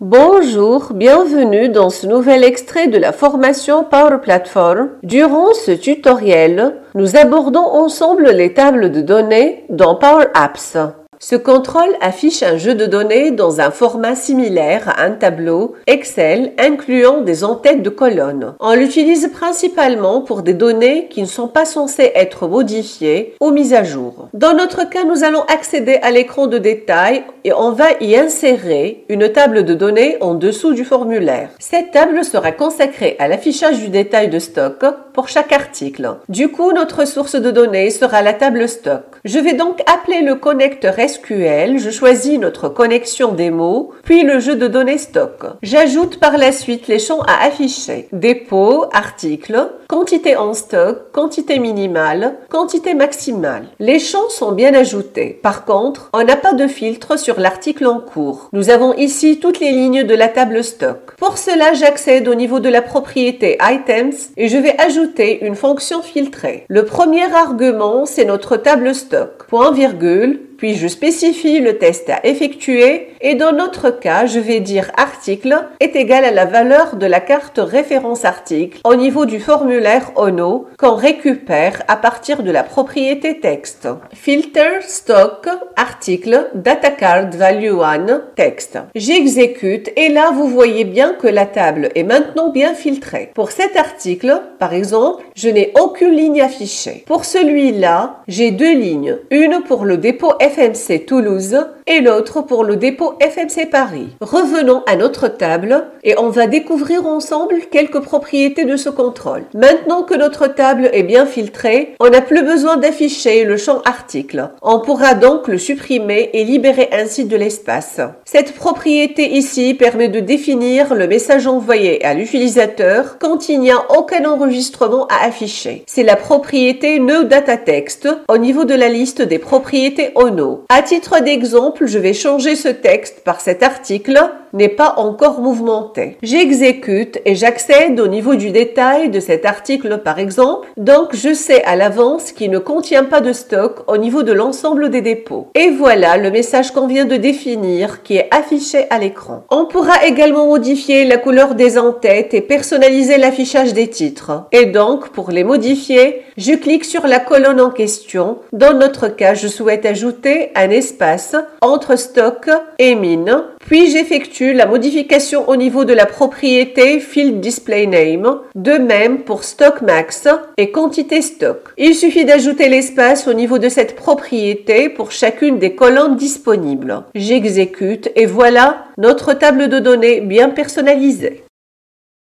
Bonjour, bienvenue dans ce nouvel extrait de la formation Power Platform. Durant ce tutoriel, nous abordons ensemble les tables de données dans Power Apps. Ce contrôle affiche un jeu de données dans un format similaire à un tableau Excel incluant des en-têtes de colonnes. On l'utilise principalement pour des données qui ne sont pas censées être modifiées ou mises à jour. Dans notre cas, nous allons accéder à l'écran de détail et on va y insérer une table de données en dessous du formulaire. Cette table sera consacrée à l'affichage du détail de stock pour chaque article. Du coup, notre source de données sera la table stock. Je vais donc appeler le connecteur SQL, je choisis notre connexion démo, puis le jeu de données stock. J'ajoute par la suite les champs à afficher. Dépôt, article, quantité en stock, quantité minimale, quantité maximale. Les champs sont bien ajoutés. Par contre, on n'a pas de filtre sur l'article en cours. Nous avons ici toutes les lignes de la table stock. Pour cela, j'accède au niveau de la propriété Items et je vais ajouter une fonction filtrée. Le premier argument, c'est notre table stock. Point virgule. Puis je spécifie le test à effectuer et dans notre cas, je vais dire article est égal à la valeur de la carte référence article au niveau du formulaire ONO qu'on récupère à partir de la propriété texte. Filter stock article data card value 1 texte. J'exécute et là vous voyez bien que la table est maintenant bien filtrée. Pour cet article, par exemple, je n'ai aucune ligne affichée. Pour celui-là, j'ai deux lignes, une pour le dépôt FMC Toulouse et l'autre pour le dépôt FMC Paris. Revenons à notre table et on va découvrir ensemble quelques propriétés de ce contrôle. Maintenant que notre table est bien filtrée, on n'a plus besoin d'afficher le champ article. On pourra donc le supprimer et libérer ainsi de l'espace. Cette propriété ici permet de définir le message envoyé à l'utilisateur quand il n'y a aucun enregistrement à afficher. C'est la propriété NoDataText au niveau de la liste des propriétés ONO. À titre d'exemple, je vais changer ce texte par cet article n'est pas encore mouvementé. J'exécute et j'accède au niveau du détail de cet article par exemple. Donc, je sais à l'avance qu'il ne contient pas de stock au niveau de l'ensemble des dépôts. Et voilà le message qu'on vient de définir qui est affiché à l'écran. On pourra également modifier la couleur des en-têtes et personnaliser l'affichage des titres. Et donc, pour les modifier, je clique sur la colonne en question. Dans notre cas, je souhaite ajouter un espace entre stock et mine. Puis j'effectue la modification au niveau de la propriété Field Display Name. De même pour Stock Max et quantité stock. Il suffit d'ajouter l'espace au niveau de cette propriété pour chacune des colonnes disponibles. J'exécute et voilà notre table de données bien personnalisée.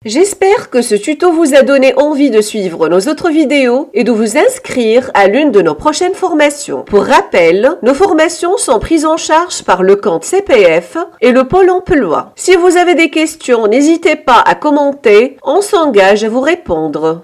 J'espère que ce tuto vous a donné envie de suivre nos autres vidéos et de vous inscrire à l'une de nos prochaines formations. Pour rappel, nos formations sont prises en charge par le compte CPF et le Pôle emploi. Si vous avez des questions, n'hésitez pas à commenter, on s'engage à vous répondre.